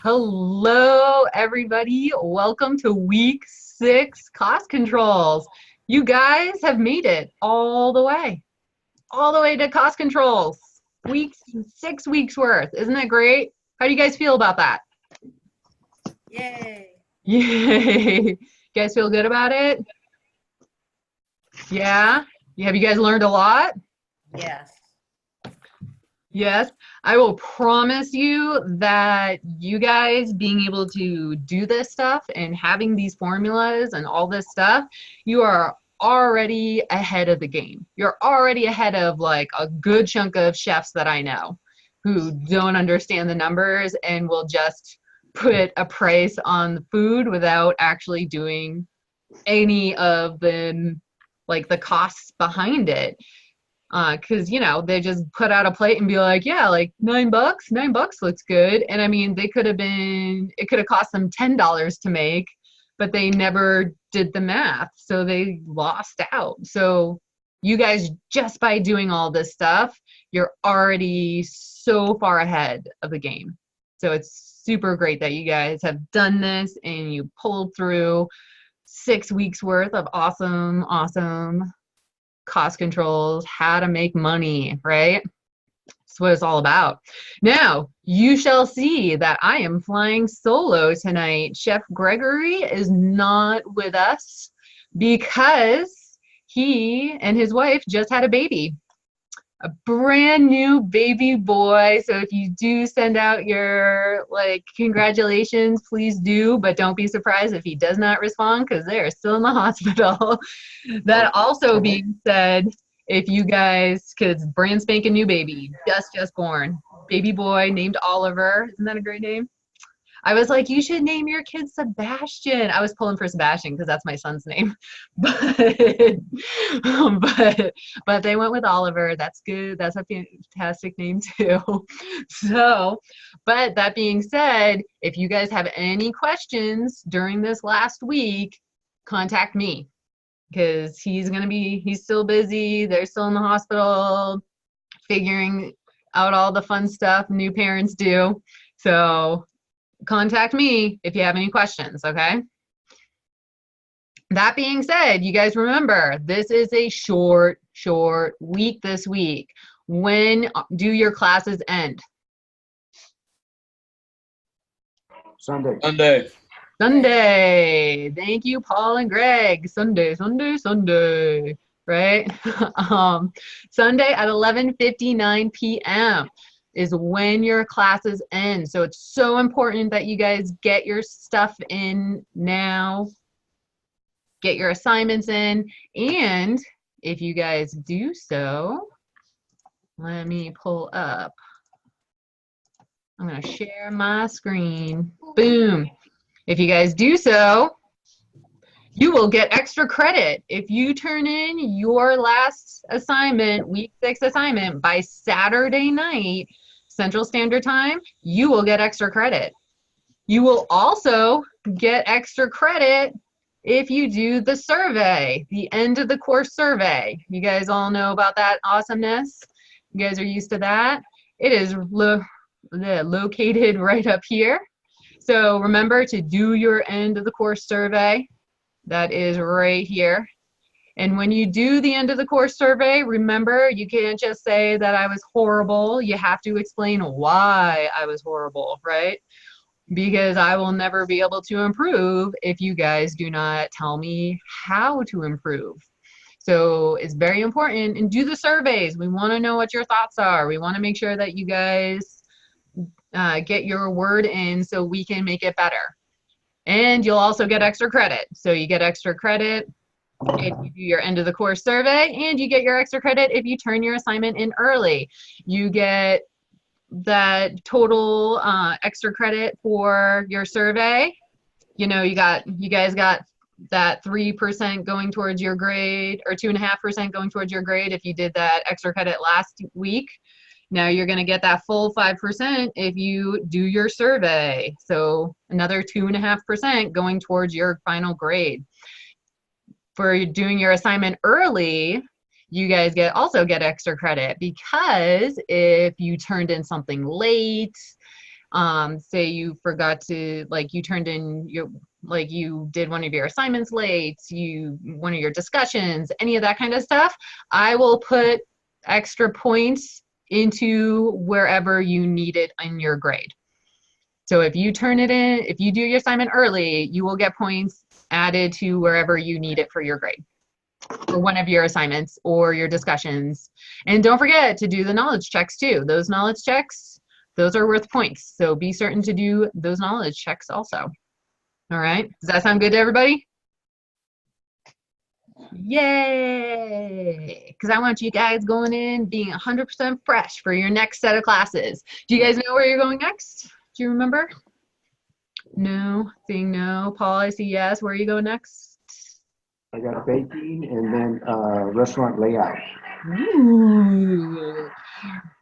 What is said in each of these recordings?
Hello, everybody. Welcome to week 6 cost controls. You guys have made it all the way to cost controls. 6 weeks worth. Isn't that great? How do you guys feel about that? Yay. Yay. You guys feel good about it? Yeah? Have you guys learned a lot? Yes. Yes, I will promise you that you guys being able to do this stuff and having these formulas and all this stuff, you are already ahead of the game. You're already ahead of like a good chunk of chefs that I know who don't understand the numbers and will just put a price on the food without actually doing any of the like the costs behind it. Because they just put out a plate and be like, yeah, like $9 looks good. And I mean, it could have cost them $10 to make, but they never did the math, so they lost out. So you guys, just by doing all this stuff, you're already so far ahead of the game. So it's super great that you guys have done this and you pulled through 6 weeks worth of awesome cost controls, how to make money, right? That's what it's all about. Now, you shall see that I am flying solo tonight. Chef Gregory is not with us because he and his wife just had a baby. A brand new baby boy. So if you do send out your congratulations, please do, but don't be surprised if he does not respond because they are still in the hospital. That also being said, if you guys, because brand spanking new baby, just born, baby boy named Oliver. Isn't that a great name? I was like, you should name your kid Sebastian. I was pulling for Sebastian because that's my son's name, but they went with Oliver. That's good. That's a fantastic name too. So, but that being said, if you guys have any questions during this last week, contact me because he's still busy. They're still in the hospital figuring out all the fun stuff new parents do. So contact me if you have any questions, okay? That being said, you guys remember, this is a short week this week. When do your classes end? Sunday. Sunday. Thank you, Paul and Greg. Sunday, right? Sunday at 11:59 p.m. is when your classes end. So it's so important that you guys get your stuff in now, get your assignments in, and if you guys do so, let me pull up. I'm going to share my screen. Boom. If you guys do so, you will get extra credit. If you turn in your last assignment, week 6 assignment, by Saturday night, Central Standard Time, you will get extra credit. You will also get extra credit if you do the survey, the end of the course survey. You guys all know about that awesomeness. You guys are used to that. It is located right up here. So remember to do your end of the course survey. That is right here. And when you do the end of the course survey, remember, you can't just say that I was horrible. You have to explain why I was horrible, right? Because I will never be able to improve if you guys do not tell me how to improve. So it's very important. And do the surveys. We want to know what your thoughts are. We want to make sure that you guys get your word in so we can make it better. And you'll also get extra credit. So you get extra credit if you do your end of the course survey, and you get your extra credit if you turn your assignment in early. You get that total extra credit for your survey. You guys got that 3% going towards your grade, or 2.5% going towards your grade if you did that extra credit last week. Now you're going to get that full 5% if you do your survey. So another 2.5% going towards your final grade. For doing your assignment early, you guys also get extra credit, because if you turned in something late, Say you forgot to, like, you turned in your, like, you did one of your assignments late, one of your discussions, any of that kind of stuff, I will put extra points into wherever you need it in your grade. So if you turn it in, if you do your assignment early, you will get points added to wherever you need it for your grade, for one of your assignments or your discussions. And don't forget to do the knowledge checks too. Those knowledge checks, those are worth points. So be certain to do those knowledge checks also. All right, does that sound good to everybody? Yay! Because I want you guys going in being 100% fresh for your next set of classes. Do you guys know where you're going next? Do you remember? No, saying no. Paul, I see yes. Where are you going next? I got baking and then restaurant layout. Ooh,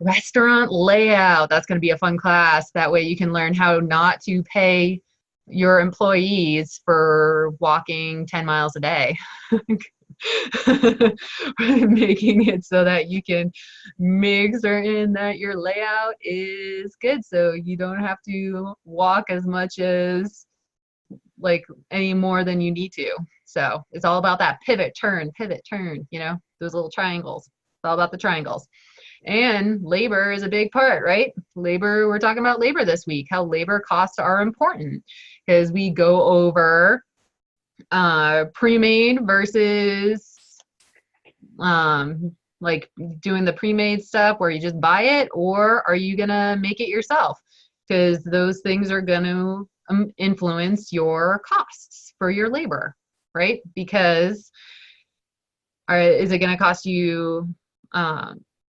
restaurant layout. That's going to be a fun class. That way you can learn how not to pay your employees for walking 10 miles a day. Making it so that you can make certain that your layout is good, so you don't have to walk as much as, like, any more than you need to. So it's all about that pivot, turn, you know, those little triangles. It's all about the triangles. And labor is a big part, right? Labor, we're talking about labor this week, how labor costs are important, because we go over pre-made versus like doing the pre-made stuff where you just buy it, or are you gonna make it yourself? Because those things are gonna influence your costs for your labor, right? Because is it gonna cost you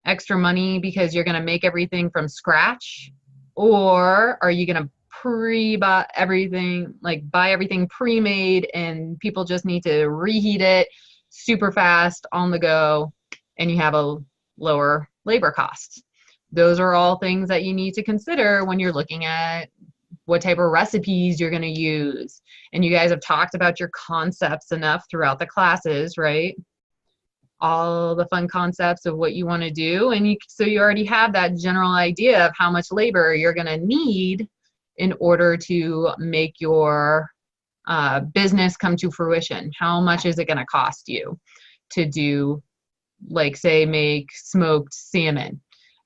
extra money because you're gonna make everything from scratch, or are you gonna pre-buy everything, like buy everything pre-made and people just need to reheat it super fast on the go and you have a lower labor cost? Those are all things that you need to consider when you're looking at what type of recipes you're going to use. And you guys have talked about your concepts enough throughout the classes, right? All the fun concepts of what you want to do, and so you already have that general idea of how much labor you're going to need in order to make your business come to fruition. How much is it going to cost you to do, like, say, make smoked salmon?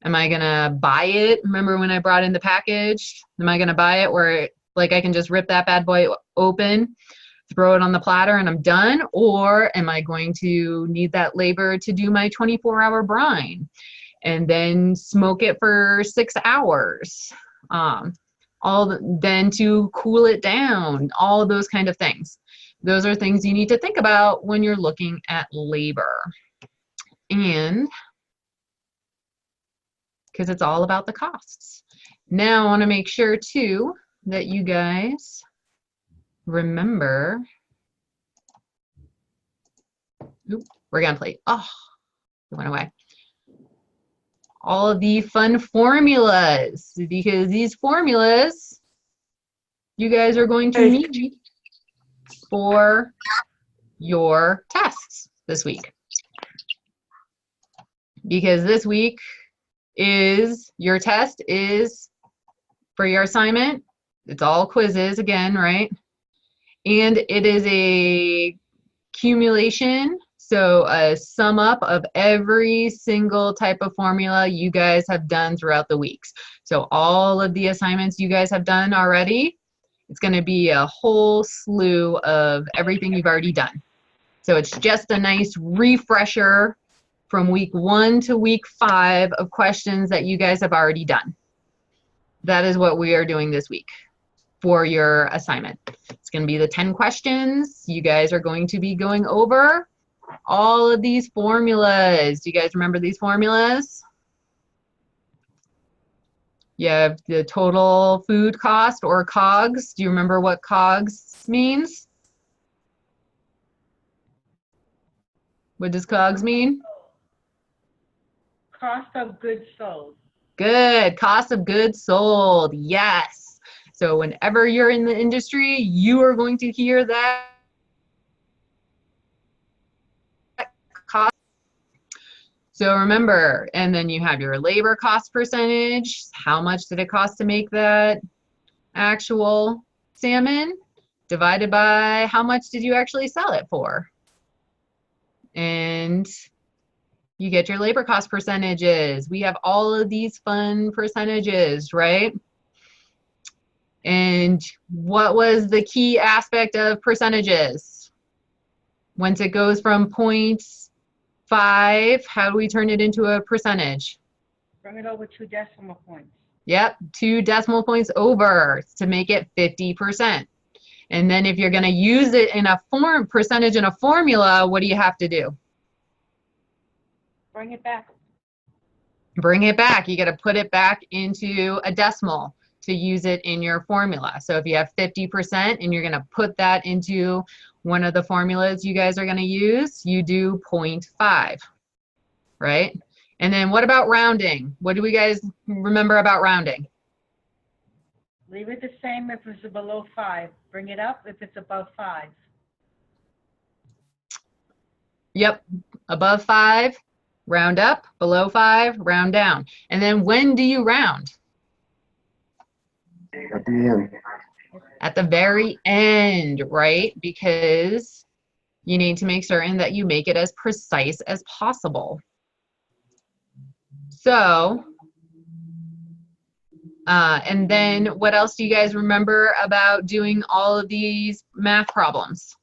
Am I going to buy it? Remember when I brought in the package? Am I going to buy it where, like, I can just rip that bad boy open, throw it on the platter, and I'm done? Or am I going to need that labor to do my 24-hour brine and then smoke it for 6 hours? Then to cool it down, all of those kind of things. Those are things you need to think about when you're looking at labor. And because it's all about the costs. Now I want to make sure too that you guys remember. Oop, we're gonna play. Oh, it went away. All of the fun formulas, because these formulas you guys are going to need for your tests this week. Because this week is your test is for your assignment. It's all quizzes again, right? And it is a accumulation. So a sum up of every single type of formula you guys have done throughout the weeks. So all of the assignments you guys have done already, it's going to be a whole slew of everything you've already done. So it's just a nice refresher from week 1 to week 5 of questions that you guys have already done. That is what we are doing this week for your assignment. It's going to be the 10 questions. You guys are going to be going over all of these formulas. Do you guys remember these formulas? You have the total food cost, or COGS. Do you remember what COGS means? What does COGS mean? Cost of goods sold. Good. Cost of goods sold. Yes. So whenever you're in the industry, you are going to hear that cost. So remember, and then you have your labor cost percentage. How much did it cost to make that actual salmon? Divided by how much did you actually sell it for? And you get your labor cost percentages. We have all of these fun percentages, right? And what was the key aspect of percentages? Once it goes from 0.5, how do we turn it into a percentage? Bring it over 2 decimal points. Yep, 2 decimal points over to make it 50%. And then if you're going to use it in a percentage in a formula, what do you have to do? Bring it back. Bring it back. You got to put it back into a decimal to use it in your formula. So if you have 50% and you're going to put that into one of the formulas you guys are going to use, you do 0.5, right? And then what about rounding? What do we guys remember about rounding? Leave it the same if it's below 5. Bring it up if it's above 5. Yep, above 5, round up, below 5, round down. And then when do you round? At the end. At the very end, right? Because you need to make certain that you make it as precise as possible. So, and then what else do you guys remember about doing all of these math problems?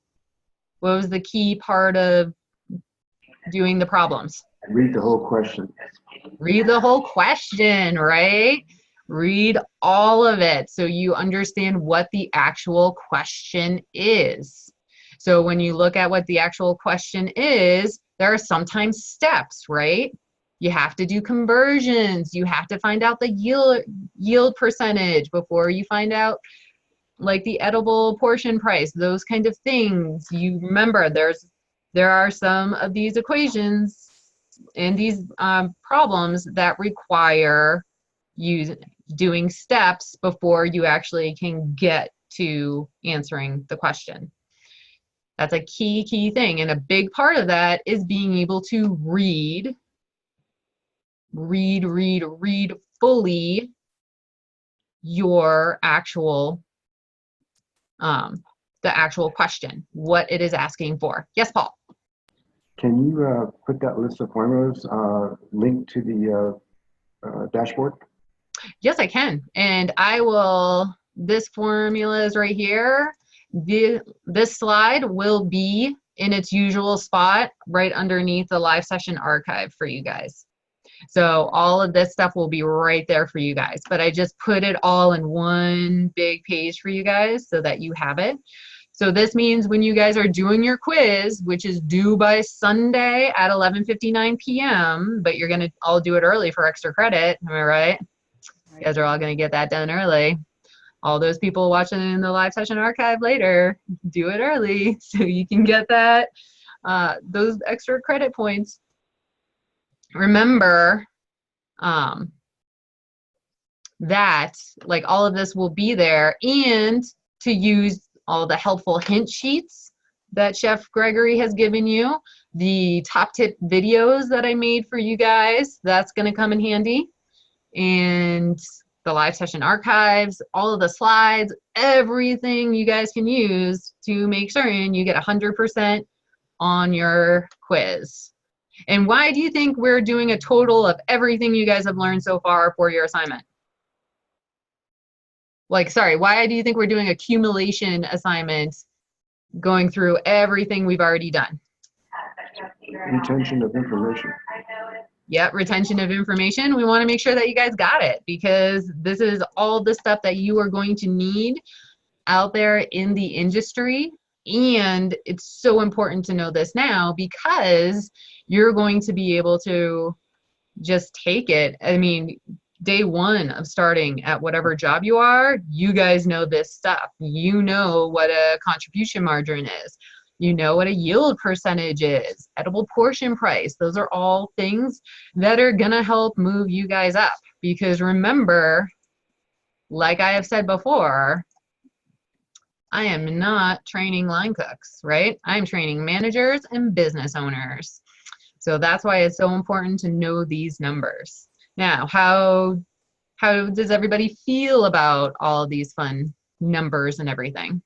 What was the key part of doing the problems? Read the whole question. Read the whole question, right? Read all of it so you understand what the actual question is. So when you look at what the actual question is, there are sometimes steps, right? You have to do conversions. You have to find out the yield percentage before you find out like the edible portion price, those kind of things. You remember there are some of these equations and these problems that require you doing steps before you actually can get to answering the question. That's a key thing. And a big part of that is being able to read fully your actual, the actual question, what it is asking for. Yes, Paul? Can you put that list of formulas linked to the dashboard? Yes, I can. And I will, this formula is right here. This slide will be in its usual spot right underneath the live session archive for you guys. So all of this stuff will be right there for you guys, but I just put it all in one big page for you guys so that you have it. So this means when you guys are doing your quiz, which is due by Sunday at 11:59 p.m., but you're going to all do it early for extra credit, am I right? You guys are all going to get that done early. All those people watching in the live session archive later, do it early so you can get that, those extra credit points. Remember that like all of this will be there, and to use all the helpful hint sheets that Chef Gregory has given you, the top tip videos that I made for you guys, that's going to come in handy, and the live session archives, all of the slides, everything you guys can use to make certain you get 100% on your quiz. And why do you think we're doing a total of everything you guys have learned so far for your assignment? Like, sorry, why do you think we're doing accumulation assignments going through everything we've already done? Retention of information. Yep, retention of information. We want to make sure that you guys got it, because this is all the stuff that you are going to need out there in the industry. And it's so important to know this now, because you're going to be able to just take it. I mean, day one of starting at whatever job you are, you guys know this stuff. You know what a contribution margin is. You know what a yield percentage is, edible portion price. Those are all things that are gonna help move you guys up. Because remember, like I have said before, I am not training line cooks, right? I'm training managers and business owners. So that's why it's so important to know these numbers. Now, how does everybody feel about all of these fun numbers and everything?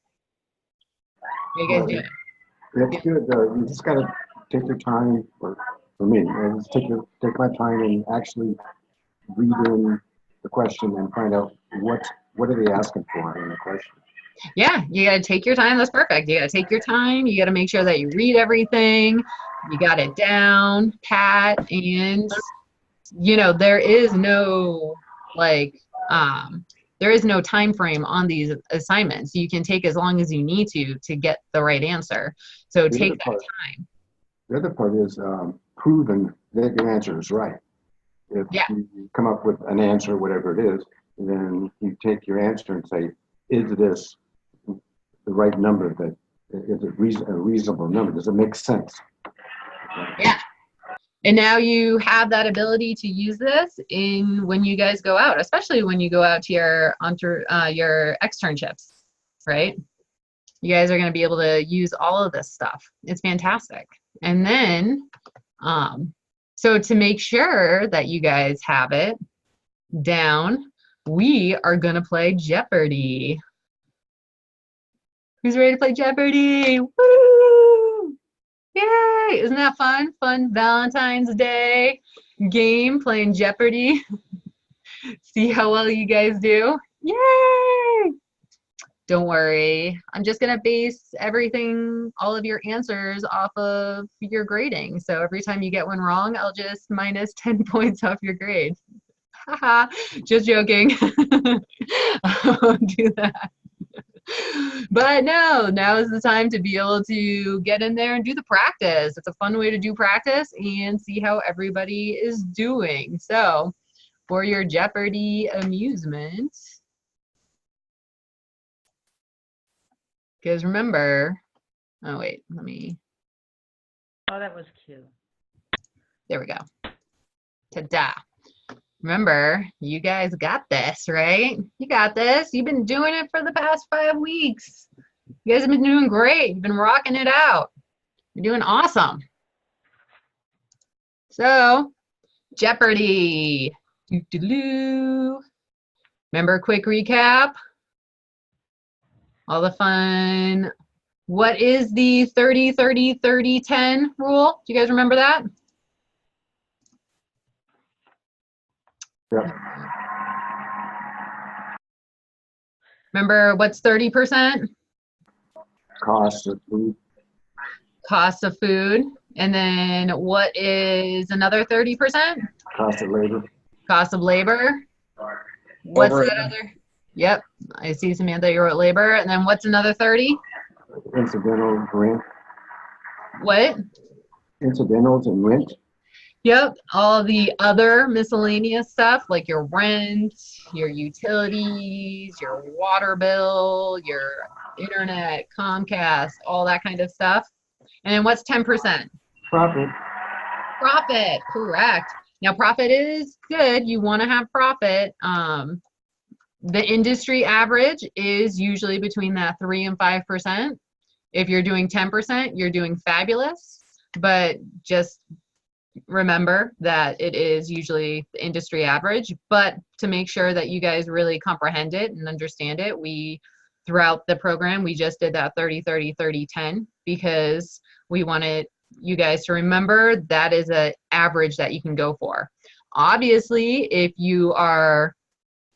How you guys doing? It's good. You just got to take your time, for me, I just take my time and actually read in the question and find out what are they asking for in the question. Yeah, you got to take your time. That's perfect. You got to take your time. You got to make sure that you read everything. You got it down, pat, and there is no there is no time frame on these assignments. You can take as long as you need to get the right answer. So take that time. The other part is proving that your answer is right. If you come up with an answer, whatever it is, then you take your answer and say, is this the right number? Is it a reasonable number? Does it make sense? Yeah. And now you have that ability to use this when you guys go out, especially when you go out to your externships, right? You guys are going to be able to use all of this stuff. It's fantastic. And then, so to make sure that you guys have it down, we are going to play Jeopardy. Who's ready to play Jeopardy? Woo! Yay! Isn't that fun? Fun Valentine's Day game playing Jeopardy. See how well you guys do? Yay! Don't worry. I'm just going to base all of your answers off of your grading. So every time you get one wrong, I'll just minus 10 points off your grade. Haha, just joking. I won't do that. But no, now is the time to be able to get in there and do the practice. It's a fun way to do practice and see how everybody is doing. So for your Jeopardy amusement, because remember, oh wait, Oh, that was cute. There we go. Ta-da. Remember, you guys got this, right? You got this. You've been doing it for the past 5 weeks. You guys have been doing great. You've been rocking it out. You're doing awesome. So, Jeopardy. Doo-doo-doo. Remember, quick recap. All the fun. What is the 30, 30, 30, 10 rule? Do you guys remember that? Yeah. Remember what's 30%? Cost of food. Cost of food. And then what is another 30%? Cost of labor. Cost of labor. What's that other? Yep. I see, Samantha, you wrote labor. And then what's another 30? Incidental rent. What? Incidentals and rent. Yep, all the other miscellaneous stuff like your rent, your utilities, your water bill, your internet, Comcast, all that kind of stuff. And then what's 10%? Profit. Profit, correct. Now profit is good. You want to have profit. The industry average is usually between that 3 and 5%. If you're doing 10%, you're doing fabulous. But just remember that it is usually the industry average. But to make sure that you guys really comprehend it and understand it, throughout the program, we just did that 30, 30, 30, 10 because we wanted you guys to remember that is an average that you can go for. Obviously, if you are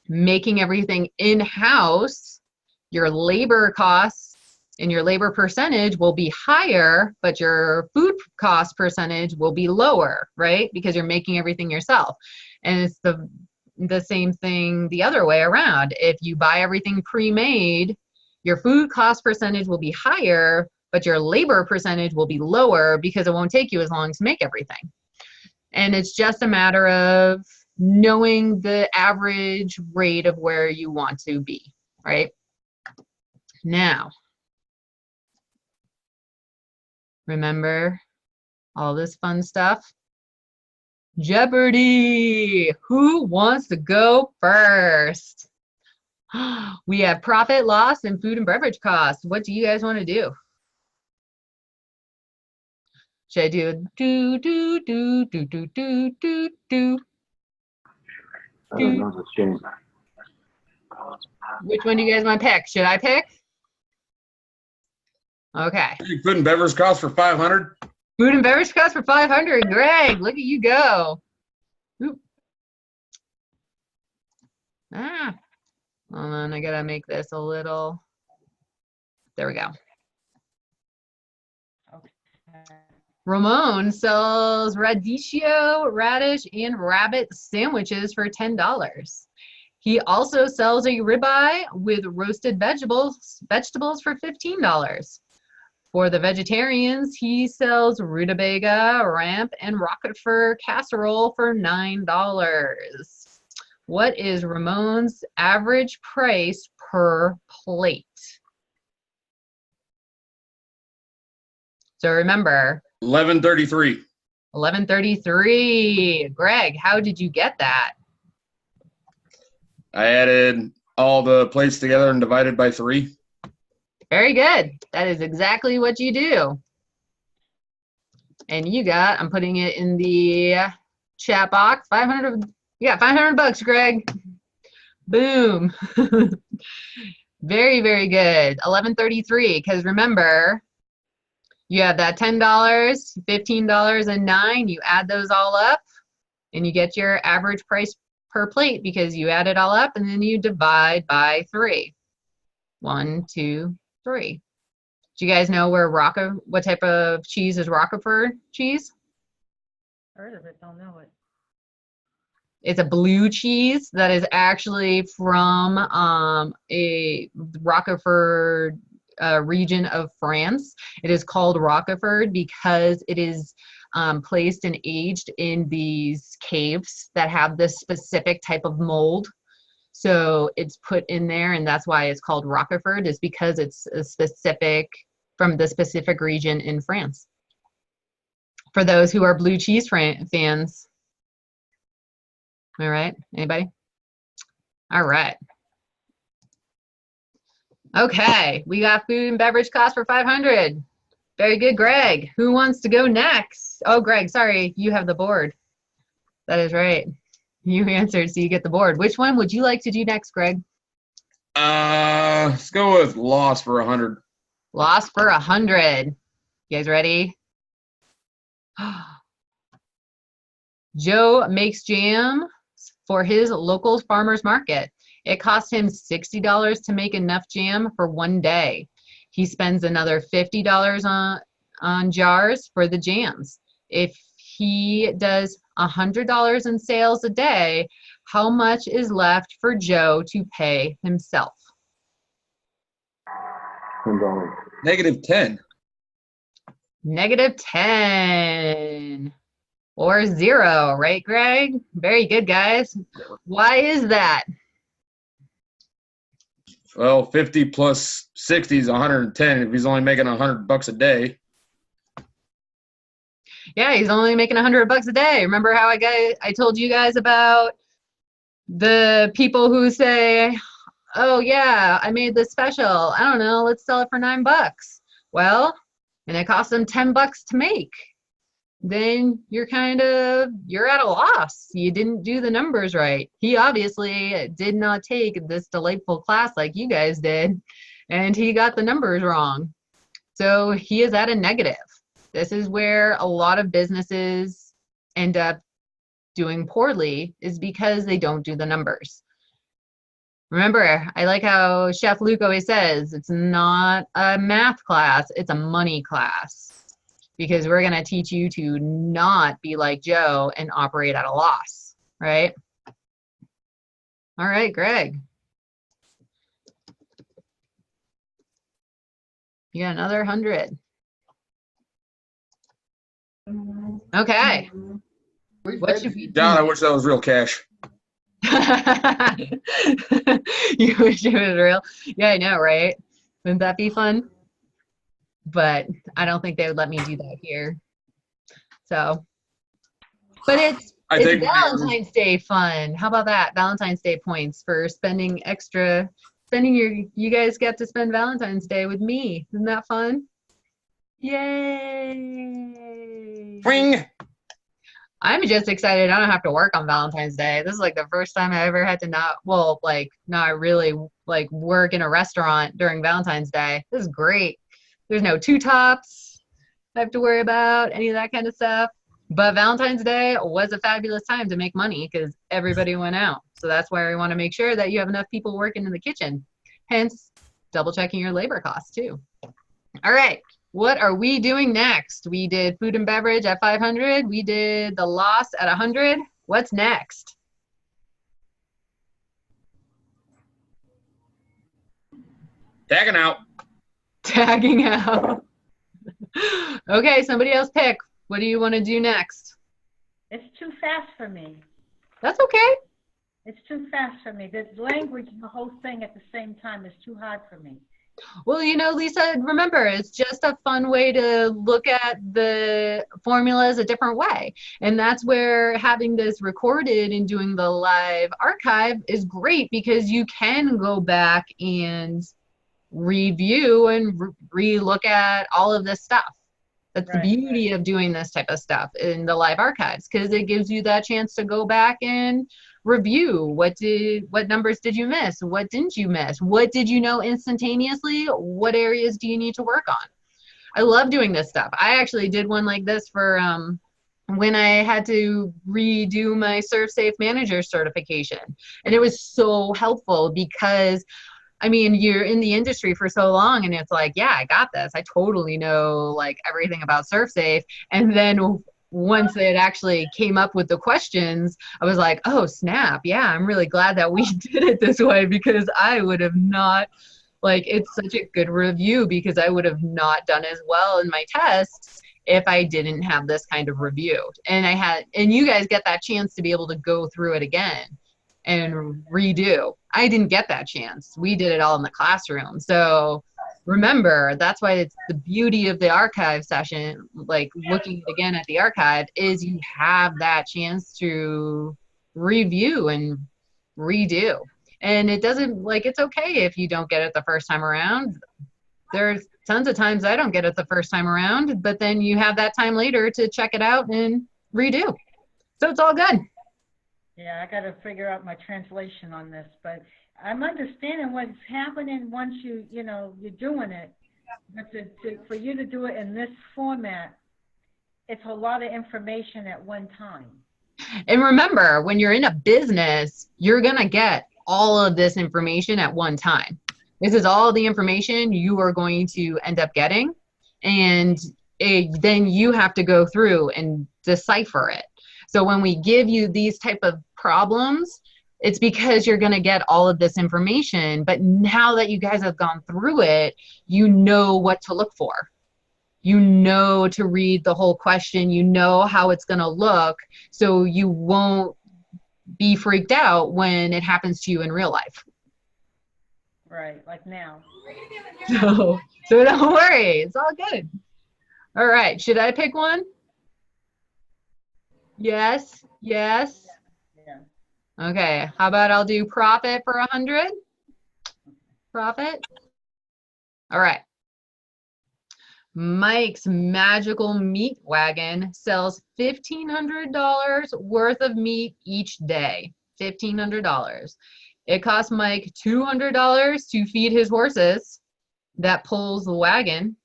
making everything in-house, your labor costs and your labor percentage will be higher, but your food cost percentage will be lower, right? Because you're making everything yourself. And it's the same thing the other way around. If you buy everything pre-made, your food cost percentage will be higher, but your labor percentage will be lower because it won't take you as long to make everything. And it's just a matter of knowing the average rate of where you want to be, right? Now, remember all this fun stuff? Jeopardy! Who wants to go first? We have profit, loss, and food and beverage costs. What do you guys want to do? Should I do do do do do do do do do? I don't know this game. Which one do you guys want to pick? Should I pick? Okay. Food and beverage costs for 500. Food and beverage costs for 500. Greg, look at you go. Oop. Ah. Hold on, I gotta make this a little. There we go. Okay. Ramon sells radicchio, radish, and rabbit sandwiches for $10. He also sells a ribeye with roasted vegetables for $15. For the vegetarians, he sells rutabaga, ramp, and roquefort casserole for $9. What is Ramon's average price per plate? So remember, 1133. 1133. Greg, how did you get that? I added all the plates together and divided by 3. Very good. That is exactly what you do. And you got, I'm putting it in the chat box, 500, you got $500, Greg. Boom. Very, very good. 1133, because remember, you have that $10, $15, and $9. You add those all up, and you get your average price per plate because you add it all up, and then you divide by 3. 1, 2, 3. Do you guys know what type of cheese is Roquefort cheese? Heard of it, don't know it. It's a blue cheese that is actually from a Roquefort region of France. It is called Roquefort because it is placed and aged in these caves that have this specific type of mold. So it's put in there, and that's why it's called Roquefort, is because it's a specific, from the specific region in France. For those who are blue cheese fans. All right, anybody? All right. Okay, we got food and beverage costs for 500. Very good, Greg. Who wants to go next? Oh, Greg, sorry, you have the board. That is right. You answered, so you get the board. Which one would you like to do next, Greg? Let's go with loss for 100. Loss for 100. You guys ready? Joe makes jam for his local farmer's market. It cost him $60 to make enough jam for one day. He spends another $50 on jars for the jams. If he does $100 in sales a day, how much is left for Joe to pay himself? $10. -10. -10 or 0, right, Greg? Very good, guys. Why is that? Well, 50 plus 60 is 110. If he's only making $100 a day. Yeah, he's only making $100 a day. Remember how I told you guys about the people who say, oh yeah, I made this special. I don't know, let's sell it for $9. Well, and it cost them $10 to make. Then you're at a loss. You didn't do the numbers right. He obviously did not take this delightful class like you guys did, and he got the numbers wrong. So he is at a negative. This is where a lot of businesses end up doing poorly, is because they don't do the numbers. Remember, I like how Chef Luke always says, it's not a math class, it's a money class. Because we're going to teach you to not be like Joe and operate at a loss, right? All right, Greg. You got another 100. Okay. What should we do? God, I wish that was real cash. You wish it was real? Yeah, I know, right? Wouldn't that be fun? But I don't think they would let me do that here. So, but it's Valentine's Day fun. How about that? Valentine's Day points for spending you guys get to spend Valentine's Day with me. Isn't that fun? Yay! Ring. I'm just excited I don't have to work on Valentine's Day. This is like the first time I ever had to not really like work in a restaurant during Valentine's Day. This is great. There's no two tops I have to worry about, any of that kind of stuff. But Valentine's Day was a fabulous time to make money because everybody went out. So that's why we want to make sure that you have enough people working in the kitchen. Hence, double checking your labor costs too. All right. What are we doing next? We did food and beverage at 500. We did the loss at 100. What's next? Tagging out. Tagging out. Okay, somebody else pick. What do you want to do next? It's too fast for me. That's okay. It's too fast for me. The language and the whole thing at the same time is too hard for me. Well, you know, Lisa, remember, it's just a fun way to look at the formulas a different way. And that's where having this recorded and doing the live archive is great because you can go back and review and re-look at all of this stuff. That's the beauty of doing this type of stuff in the live archives because it gives you that chance to go back and review what numbers did you miss, what didn't you miss, what did you know instantaneously, what areas do you need to work on. I love doing this stuff. I actually did one like this for when I had to redo my ServSafe manager certification, and it was so helpful because I mean, you're in the industry for so long and it's like, yeah, I got this. I totally know like everything about ServSafe. And then once it actually came up with the questions, I was like, oh, snap. Yeah, I'm really glad that we did it this way because I would have not, like, it's such a good review because I would have not done as well in my tests if I didn't have this kind of review. And you guys get that chance to be able to go through it again and redo. I didn't get that chance. We did it all in the classroom. So remember, that's why it's the beauty of the archive session, like looking again at the archive, is you have that chance to review and redo. And it doesn't, like, it's okay if you don't get it the first time around. There's tons of times I don't get it the first time around, but then you have that time later to check it out and redo. So it's all good. Yeah, I got to figure out my translation on this, but I'm understanding what's happening once you're doing it. But for you to do it in this format, it's a lot of information at one time. And remember, when you're in a business, you're going to get all of this information at one time. This is all the information you are going to end up getting. And then you have to go through and decipher it. So when we give you these type of problems, it's because you're going to get all of this information. But now that you guys have gone through it, you know what to look for. You know to read the whole question. You know how it's going to look. So you won't be freaked out when it happens to you in real life. Right, like now. So don't worry. It's all good. All right. Should I pick one? Yes. Yes. Yeah. Okay. How about I'll do profit for 100? Profit. All right. Mike's Magical Meat Wagon sells $1,500 worth of meat each day. $1,500. It costs Mike $200 to feed his horses that pulls the wagon.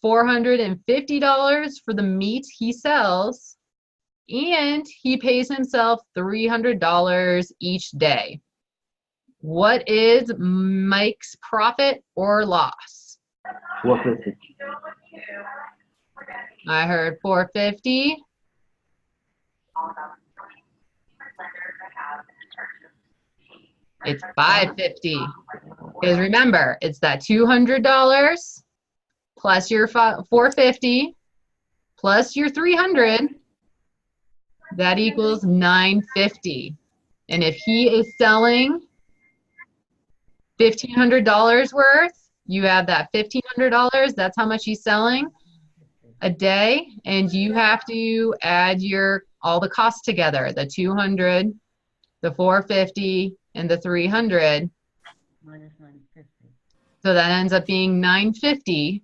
$450 for the meat he sells. And he pays himself $300 each day. What is Mike's profit or loss? 450. I heard 450. It's 550. Because remember, it's that $200 plus your 450 plus your 300. That equals 950. And if he is selling $1,500 worth, you have that $1,500. That's how much he's selling a day. And you have to add all the costs together, the 200, the 450, and the 300. Minus 950. So that ends up being 950.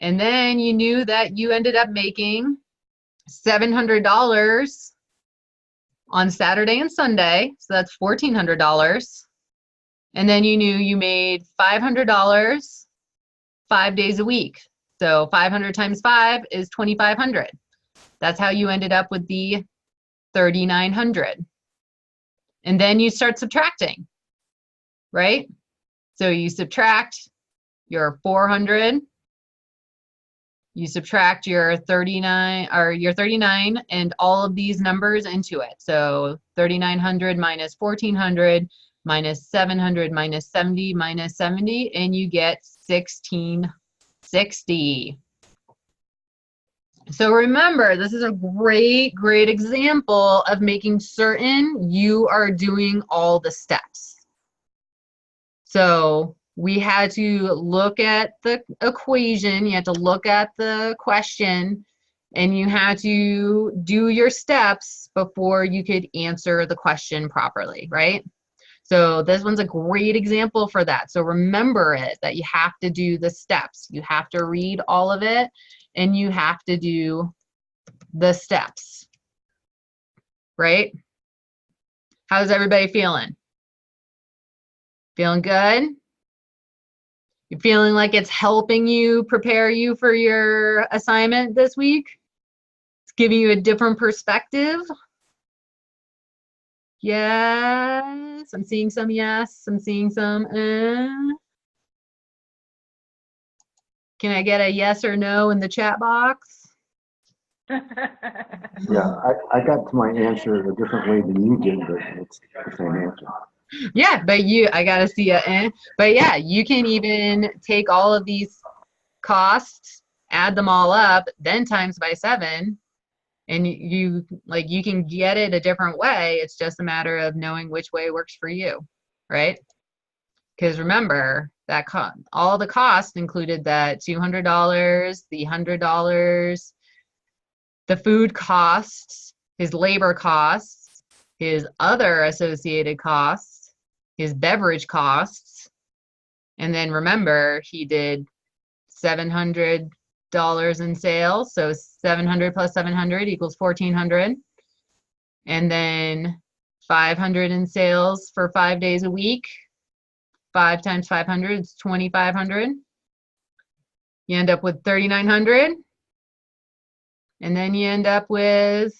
And then you knew that you ended up making $700 on Saturday and Sunday. So that's $1,400. And then you knew you made $500 5 days a week. So 500 times 5 is 2,500. That's how you ended up with the 3,900. And then you start subtracting, right? So you subtract your 400, you subtract your 39 or your 39 and all of these numbers into it. So 3,900 minus 1,400 minus 700 minus 70 minus 70, and you get 1,660. So remember, this is a great, great example of making certain you are doing all the steps. So we had to look at the equation, you had to look at the question, and you had to do your steps before you could answer the question properly, right? So this one's a great example for that. So remember it, that you have to do the steps. You have to read all of it, and you have to do the steps, right? How's everybody feeling? Feeling good? You feeling like it's helping you prepare you for your assignment this week? It's giving you a different perspective? Yes, I'm seeing some yes, I'm seeing some Can I get a yes or no in the chat box? Yeah, I got to my answer a different way than you did, but it's the same answer. Yeah, but I gotta see a But yeah, you can even take all of these costs, add them all up, then times by 7, and you can get it a different way. It's just a matter of knowing which way works for you, right? Because remember that all the costs included that $200, the $100, the food costs, his labor costs, his other associated costs, his beverage costs, and then remember he did $700 in sales, so 700 plus 700 equals 1,400, and then 500 in sales for 5 days a week. 5 times 500 is 2,500. You end up with 3,900, and then you end up with,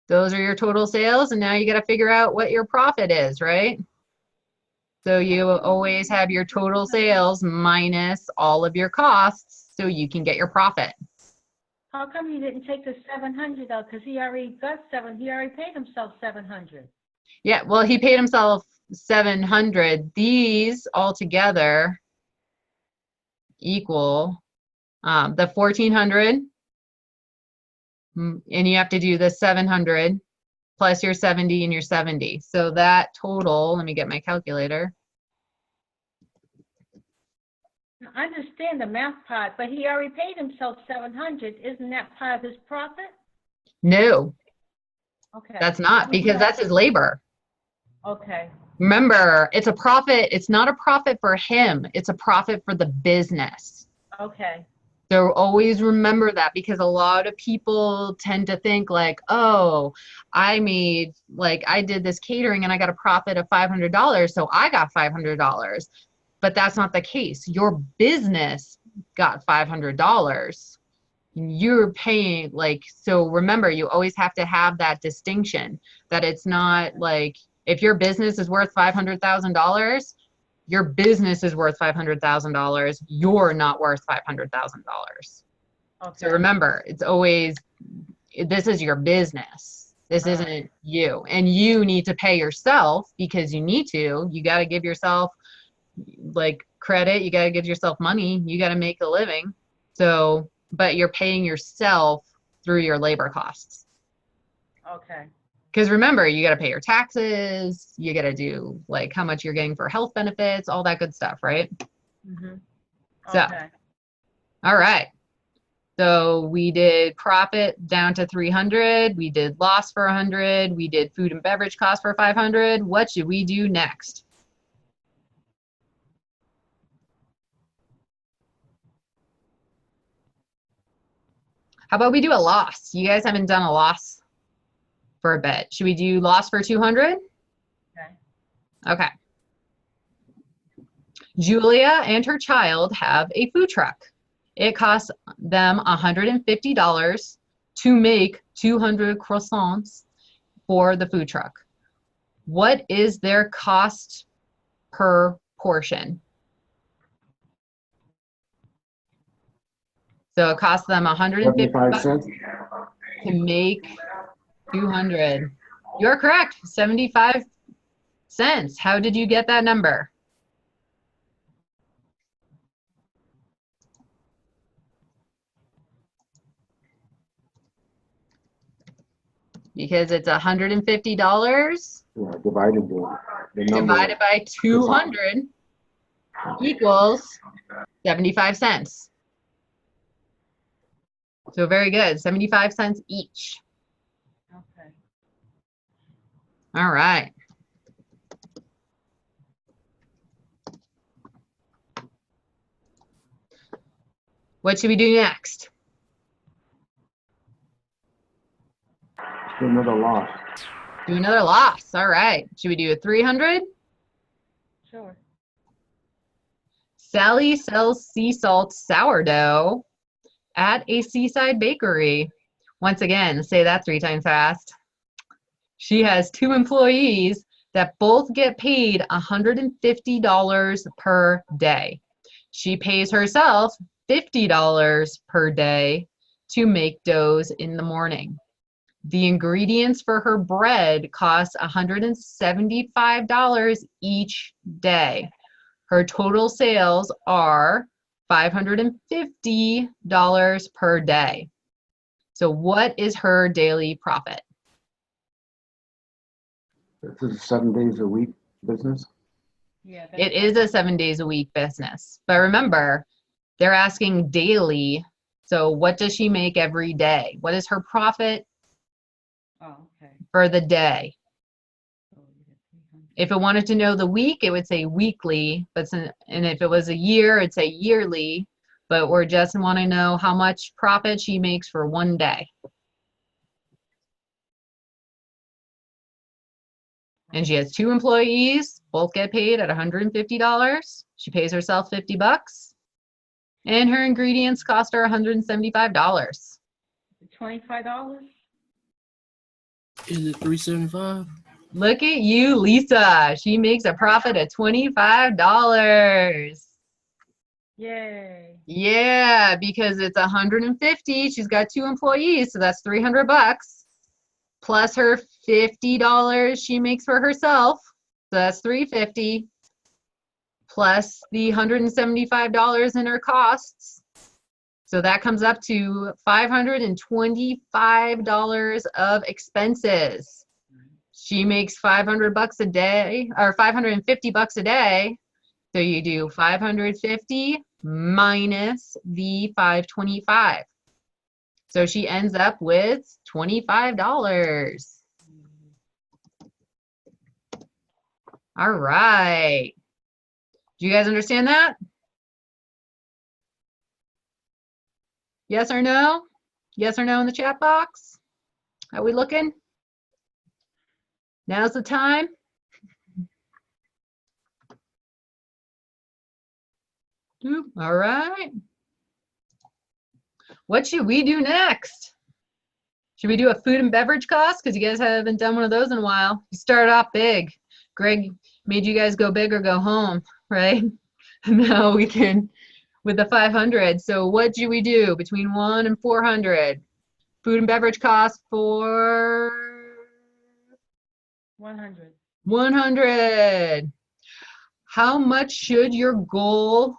those are your total sales, and now you got to figure out what your profit is, right? So you always have your total sales minus all of your costs so you can get your profit. How come you didn't take the 700 though? Because he already got he already paid himself 700. Yeah, well, he paid himself 700. These all together equal the 1,400, and you have to do the 700 plus your 70 and your 70. So that total, let me get my calculator. I understand the math part, but he already paid himself 700. Isn't that part of his profit? No, Okay. that's not, because that's his labor. Okay. Remember, it's a profit. It's not a profit for him. It's a profit for the business. Okay. So always remember that, because a lot of people tend to think like, oh, I did this catering and I got a profit of $500, so I got $500. But that's not the case. Your business got $500. You're paying, so remember, you always have to have that distinction, that it's not like, if your business is worth $500,000, your business is worth $500,000. You're not worth $500,000. Okay. So remember, it's always, this is your business. This isn't you. And you need to pay yourself, because you need to. You got to give yourself credit. You got to give yourself money. You got to make a living. So, but you're paying yourself through your labor costs. Okay. Because remember, you got to pay your taxes, you got to do how much you're getting for health benefits, all that good stuff, right? Mm-hmm. Okay. So, all right. So we did profit down to 300. We did loss for 100. We did food and beverage cost for 500. What should we do next? How about we do a loss? You guys haven't done a loss for a bit. Should we do loss for 200? Okay. Okay. Julia and her child have a food truck. It costs them $150 to make 200 croissants for the food truck. What is their cost per portion? So it costs them 150 75 cents. to make 200. You're correct, 75 cents. How did you get that number? Because it's $150 Yeah, divided the number. divided by 200 equals 75 cents. So very good, 75 cents each. Okay. All right. What should we do next? Do another loss. Do another loss. All right. Should we do a 300? Sure. Sally sells sea salt sourdough at a seaside bakery. Once again, say that 3 times fast. She has 2 employees that both get paid $150 per day. She pays herself $50 per day to make doughs in the morning. The ingredients for her bread cost $175 each day. Her total sales are $550 per day. So what is her daily profit? This is 7 days a week business. Yeah. It is a 7 days a week business. But remember, they're asking daily. So what does she make every day? What is her profit Oh, okay. for the day? So you get 300. If it wanted to know the week, it would say weekly. And if it was a year, it'd say yearly. But we're just want to know how much profit she makes for one day. And she has 2 employees, both get paid at $150. She pays herself $50. And her ingredients cost her $175. $25? Is it 375? Look at you, Lisa. She makes a profit of $25. Yay. Yeah, because it's 150. She's got 2 employees, so that's $300 plus her $50 she makes for herself. So that's $350 plus the $175 in her costs. So that comes up to $525 of expenses. She makes $500 a day, or $550 a day. So you do 550 minus the 525. So she ends up with $25. All right. Do you guys understand that? Yes or no? Yes or no in the chat box? Are we looking? Now's the time. All right. What should we do next? Should we do a food and beverage cost? Because you guys haven't done one of those in a while. You started off big. Greg made you guys go big or go home, right? Now we can with the 500. So what do we do between 1 and 400? Food and beverage cost for 100. 100. How much should your goal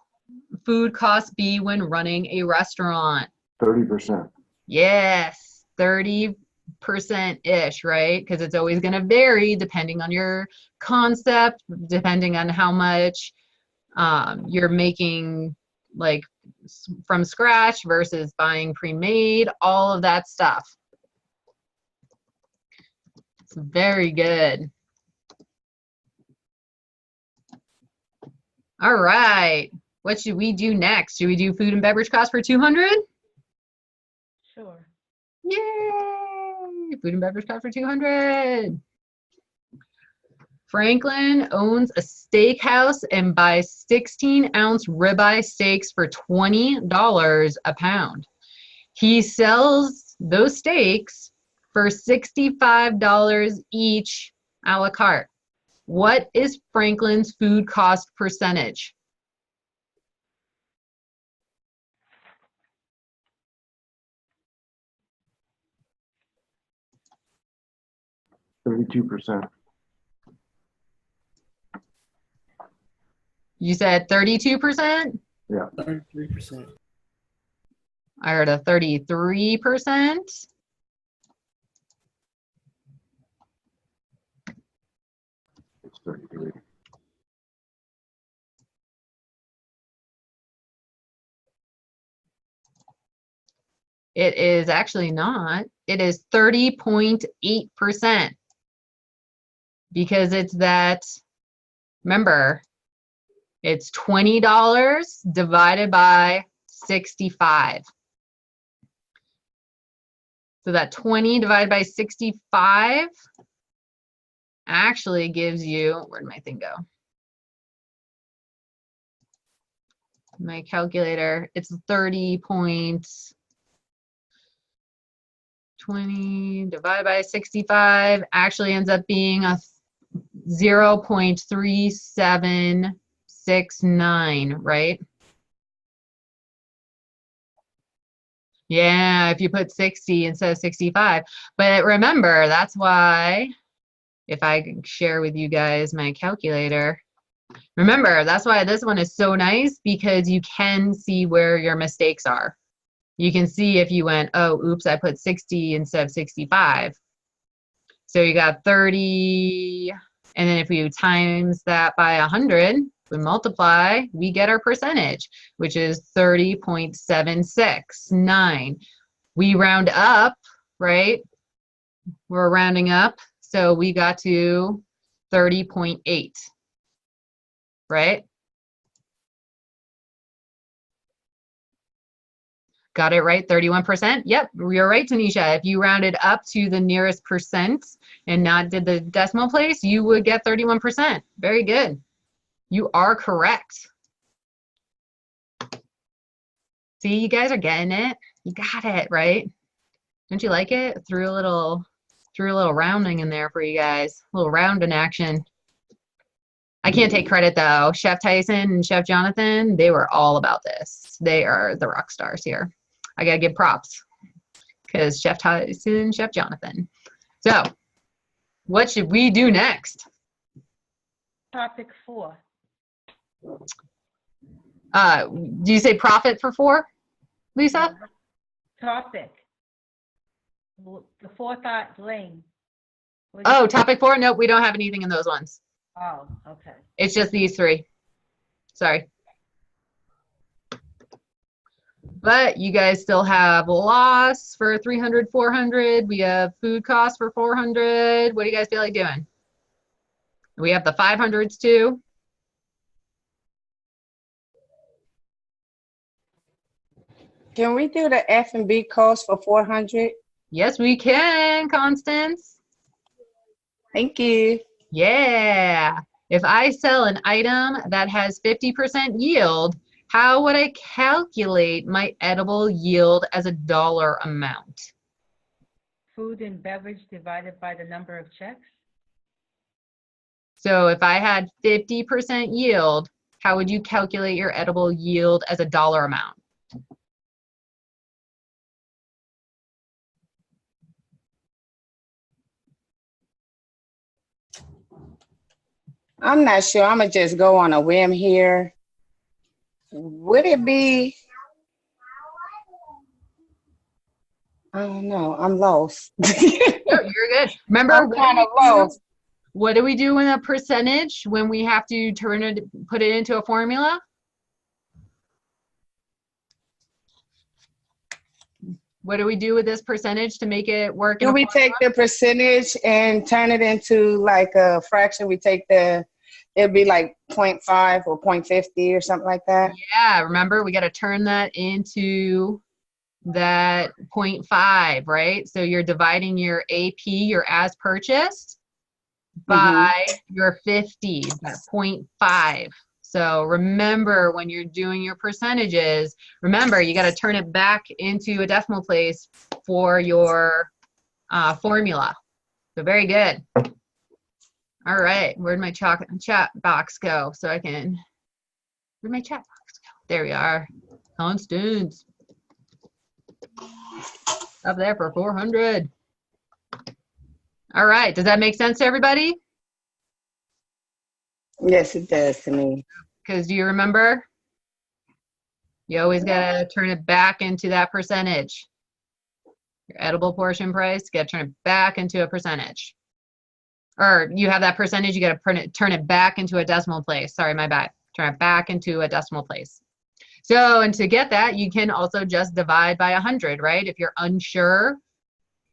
food cost be when running a restaurant? 30%. Yes, 30%-ish, right? Because it's always going to vary depending on your concept, depending on how much you're making, like from scratch versus buying pre-made, all of that stuff. It's very good. All right. What should we do next? Should we do food and beverage cost for 200? Sure. Yay! Food and beverage cost for 200. Franklin owns a steakhouse and buys 16-ounce ribeye steaks for $20 a pound. He sells those steaks for $65 each a la carte. What is Franklin's food cost percentage? %32%. You said 32%? Yeah. 33%. I heard a 33%. It's 33. It is actually not. It is 30.8% because it's that, remember, it's $20 divided by 65. So that 20 divided by 65 actually gives you, where'd my thing go? My calculator, it's 30.20 divided by 65 actually ends up being a 0.3769, right? Yeah, if you put 60 instead of 65. But remember, that's why, if I can share with you guys my calculator, remember, that's why this one is so nice, because you can see where your mistakes are. You can see if you went, oh, oops, I put 60 instead of 65. So you got 30, and then if we times that by 100, we multiply, we get our percentage, which is 30.769. We round up, right? We're rounding up, so we got to 30.8, right? Got it right, 31%? Yep, you're right, Tanisha. If you rounded up to the nearest percent and not did the decimal place, you would get 31%. Very good. You are correct. See, you guys are getting it. You got it, right? Don't you like it? Threw a little rounding in there for you guys. A little rounding action. I can't take credit though. Chef Tyson and Chef Jonathan, they were all about this. They are the rock stars here. I gotta give props because Chef Tyson, Chef Jonathan. So, what should we do next? Topic 4. Do you say profit for 4, Lisa? Topic. The fourth lane. Oh, topic 4? Nope, we don't have anything in those ones. Oh, okay. It's just these 3. Sorry. But you guys still have loss for 300, 400. We have food costs for 400. What do you guys feel like doing? We have the 500s too. Can we do the F&B cost for 400? Yes, we can, Constance. Thank you. Yeah. If I sell an item that has 50% yield, how would I calculate my edible yield as a dollar amount? Food and beverage divided by the number of checks. So if I had 50% yield, how would you calculate your edible yield as a dollar amount? I'm not sure. I'm going to just go on a whim here. Would it be? I don't know. I'm lost. You're good. Remember, I'm kind of lost. what do we do in a percentage when we have to put it into a formula? What do we do with this percentage to make it work? Do we take the percentage and turn it into like a fraction? We take it'd be like 0.5 or 0.50 or something like that. Yeah, remember, we got to turn that into that 0.5, right? So you're dividing your AP, your as purchased, by your 50s, that 0.5. So remember, when you're doing your percentages, remember, you got to turn it back into a decimal place for your formula. So very good. All right, where'd my chat box go? So I can, where'd my chat box go? There we are. Constance. Up there for 400. All right, does that make sense to everybody? Yes, it does to me. Because do you remember? You always got to turn it back into that percentage. Your edible portion price, you got to turn it back into a percentage. Or you have that percentage, you got to turn it back into a decimal place. Sorry, my bad. Turn it back into a decimal place. So, and to get that, you can also just divide by 100, right? If you're unsure,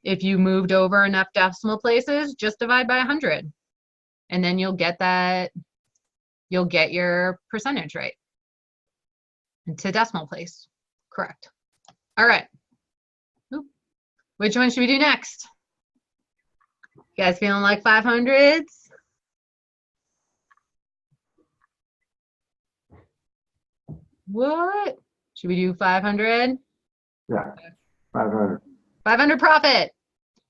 if you moved over enough decimal places, just divide by 100. And then you'll get that, you'll get your percentage right. Into decimal place. Correct. All right. Oop. Which one should we do next? You guys feeling like 500s? What? Should we do 500? Yeah, 500. 500 profit.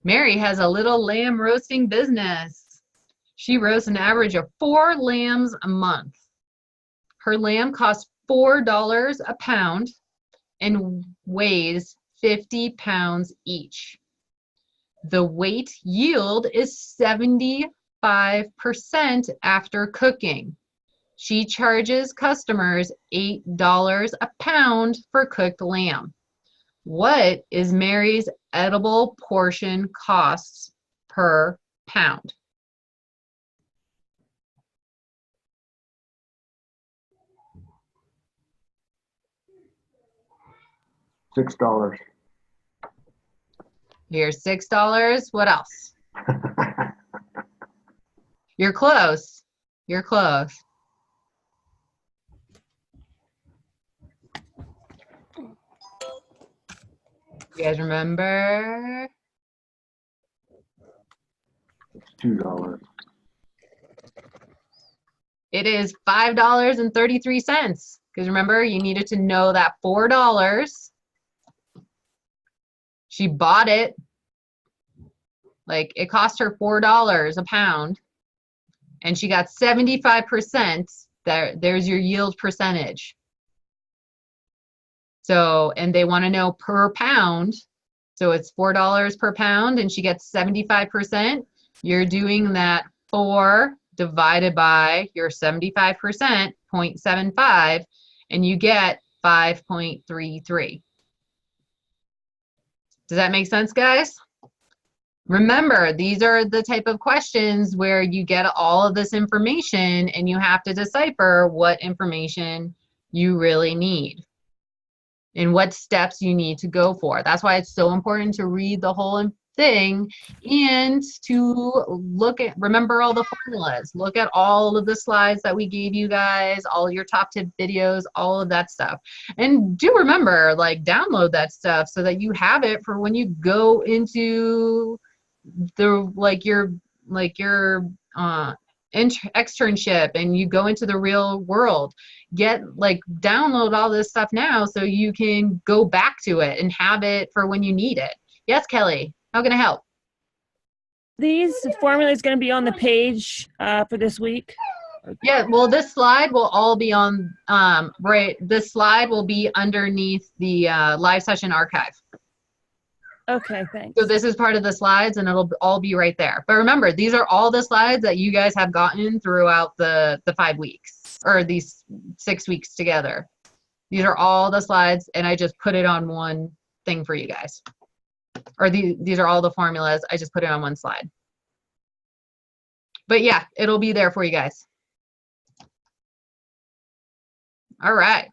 Mary has a little lamb roasting business. She roasts an average of 4 lambs a month. Her lamb costs $4 a pound and weighs 50 pounds each. The weight yield is 75% after cooking. She charges customers $8 a pound for cooked lamb. What is Mary's edible portion costs per pound? $6. Here's $6. What else? You're close. You're close. You guys remember? It's $2. It is $5.33. Because remember, you needed to know that $4. She bought it. Like, it cost her $4 a pound. And she got 75%. There's your yield percentage. So, and they want to know per pound. So it's $4 per pound and she gets 75%. You're doing that 4 divided by your 75%, 0.75, and you get 5.33. Does that make sense, guys? Remember, these are the type of questions where you get all of this information and you have to decipher what information you really need and what steps you need to go for. That's why it's so important to read the whole thing and to remember all the formulas. Look at all of the slides that we gave you guys, all your top tip videos, all of that stuff. And do remember, like, download that stuff so that you have it for when you go into the your externship and you go into the real world. Download all this stuff now so you can go back to it and have it for when you need it. Yes, Kelly, how can I help? These formulas going to be on the page for this week? Yeah, well, this slide will all be on, this slide will be underneath the live session archive. Okay, thanks. So this is part of the slides and it'll all be right there. But remember, these are all the slides that you guys have gotten throughout the 5 weeks or these 6 weeks together. These are all the slides and I just put it on one thing for you guys. Or these are all the formulas. I just put it on one slide. But yeah, it'll be there for you guys. All right.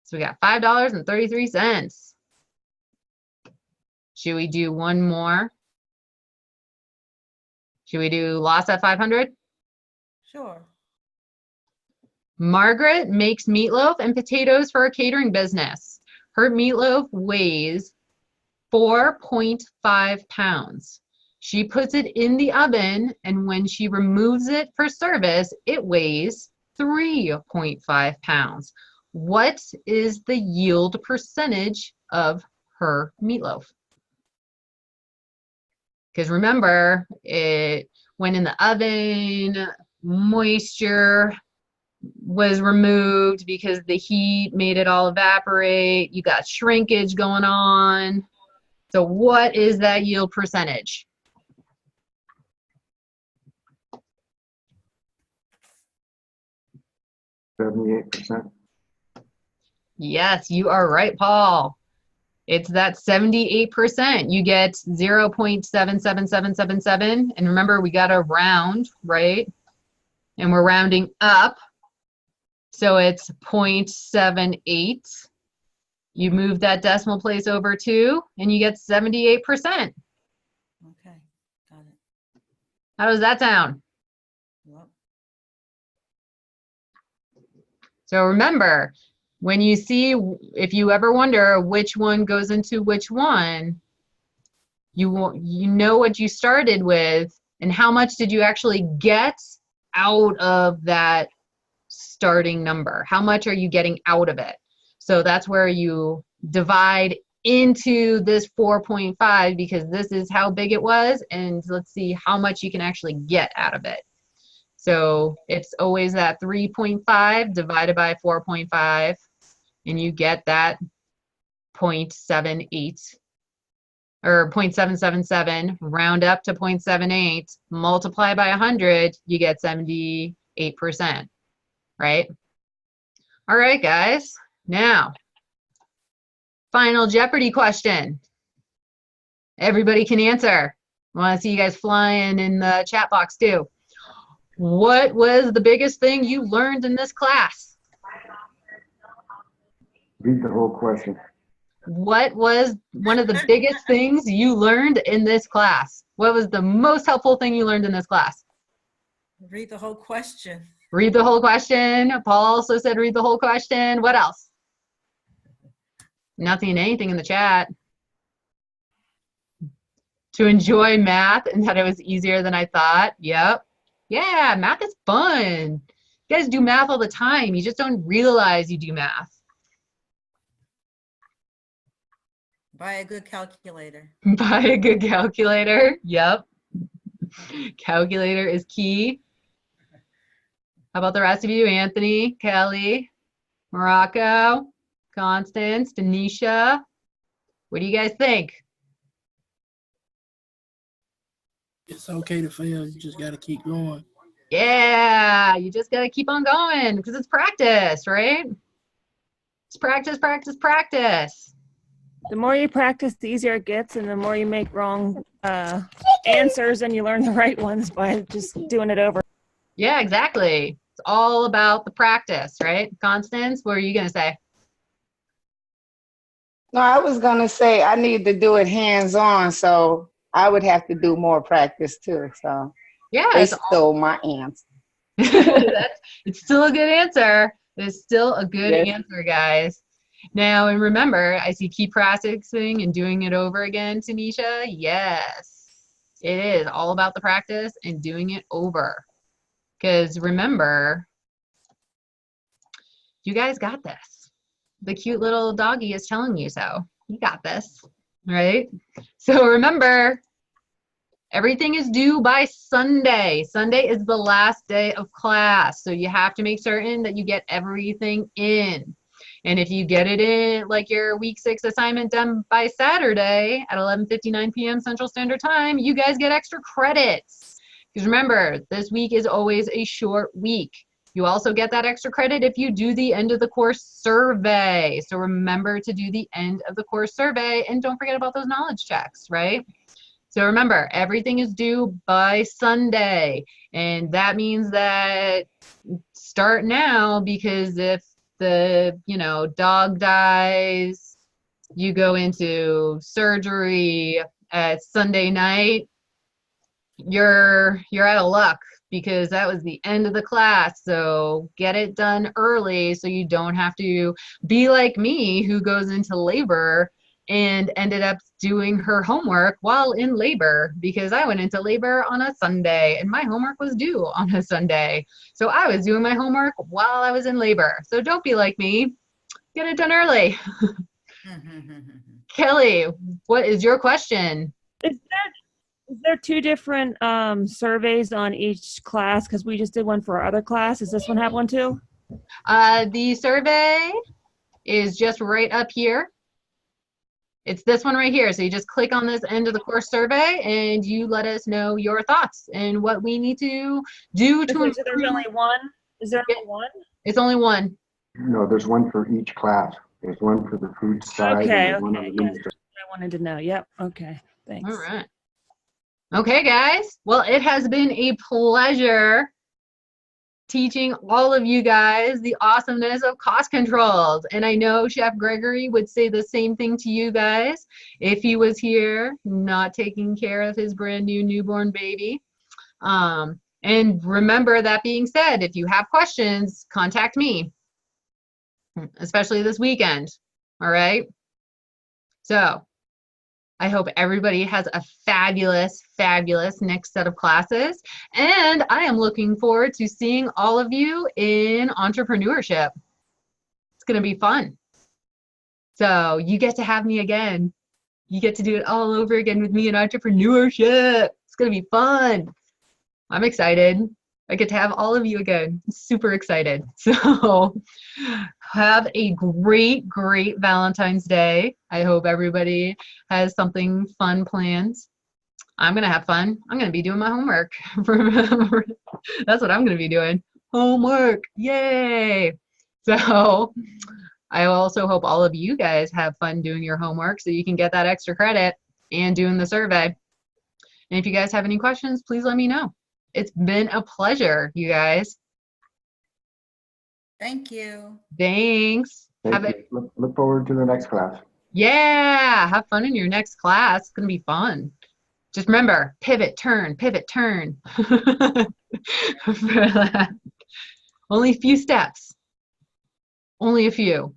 So we got $5.33. Should we do one more? Should we do loss at 500? Sure. Margaret makes meatloaf and potatoes for a catering business. her meatloaf weighs 4.5 pounds. She puts it in the oven, and when she removes it for service, it weighs 3.5 pounds. What is the yield percentage of her meatloaf? Because remember, it went in the oven, moisture was removed because the heat made it all evaporate. You got shrinkage going on. So what is that yield percentage? %78. Yes, you are right, Paul. It's that 78%. You get 0.77777. And remember, we got to round, right? And we're rounding up. So it's 0.78. You move that decimal place over 2, and you get 78%. Okay, got it. How does that sound? Yep. So remember, when you see, if you ever wonder which one goes into which one, you know what you started with and how much did you actually get out of that starting number. How much are you getting out of it? So that's where you divide into this 4.5 because this is how big it was, and let's see how much you can actually get out of it. So it's always that 3.5 divided by 4.5, and you get that 0.78 or 0.777, round up to 0.78, multiply by 100, you get 78%, right? All right, guys. Now, final Jeopardy question. Everybody can answer. I want to see you guys flying in the chat box too. What was the biggest thing you learned in this class? Read the whole question. What was one of the biggest things you learned in this class? What was the most helpful thing you learned in this class? Read the whole question. Read the whole question. Paul also said read the whole question. What else? Not seeing anything in the chat. To enjoy math and that it was easier than I thought. Yep. Yeah, math is fun. You guys do math all the time. You just don't realize you do math. Buy a good calculator. Buy a good calculator. Yep. Calculator is key. How about the rest of you? Anthony, Kelly, Morocco, Constance, Denisha. What do you guys think? It's okay to fail. You just got to keep going. Yeah, you just got to keep on going because it's practice, right? It's practice, practice, practice. The more you practice, the easier it gets, and the more you make wrong answers and you learn the right ones by just doing it over. Yeah, exactly. It's all about the practice, right? Constance, what are you going to say? No, I was going to say I need to do it hands-on, so I would have to do more practice too. So yeah, they stole my answer. It's still a good answer. It's still a good answer, guys. Now, and remember, I see keep practicing and doing it over again, Tanisha. Yes, it is all about the practice and doing it over. Because remember, you guys got this. The cute little doggy is telling you so. You got this, right? So remember, everything is due by Sunday. Sunday is the last day of class. So you have to make certain that you get everything in. And if you get it in, like your week 6 assignment done by Saturday at 11:59 p.m. Central Standard Time, you guys get extra credits. Because remember, this week is always a short week. You also get that extra credit if you do the end of the course survey. So remember to do the end of the course survey and don't forget about those knowledge checks, right? So remember, everything is due by Sunday. And that means that start now, because if the, dog dies, you go into surgery at Sunday night, you're out of luck because that was the end of the class. So get it done early so you don't have to be like me, who goes into labor and ended up doing her homework while in labor, because I went into labor on a Sunday and my homework was due on a Sunday. So I was doing my homework while I was in labor. So don't be like me. Get it done early. Kelly, what is your question? Is there two different surveys on each class? Because we just did one for our other class. Does this one have one too? The survey is just right up here. It's this one right here. So you just click on this end of the course survey and you let us know your thoughts and what we need to do to improve. So there's only one? Is there only one? It's only one. No, there's one for each class. There's one for the food side. Okay, and one okay. on the Yes, administrative. I wanted to know. Yep. Okay. Thanks. All right. Okay, guys. Well, it has been a pleasure teaching all of you guys the awesomeness of cost controls. And I know Chef Gregory would say the same thing to you guys if he was here not taking care of his brand new newborn baby. And remember, that being said, if you have questions, contact me, especially this weekend. All right. So I hope everybody has a fabulous, fabulous next set of classes. And I am looking forward to seeing all of you in entrepreneurship. It's going to be fun. So you get to have me again. You get to do it all over again with me in entrepreneurship. It's going to be fun. I'm excited. I get to have all of you again. I'm super excited. So have a great, great Valentine's Day. I hope everybody has something fun planned. I'm going to have fun. I'm going to be doing my homework. That's what I'm going to be doing. Homework. Yay. So I also hope all of you guys have fun doing your homework so you can get that extra credit and doing the survey. And if you guys have any questions, please let me know. It's been a pleasure, you guys. Thank you. Thanks. Look forward to the next class. Yeah, have fun in your next class. It's going to be fun. Just remember, pivot, turn, pivot, turn. Only a few steps. Only a few.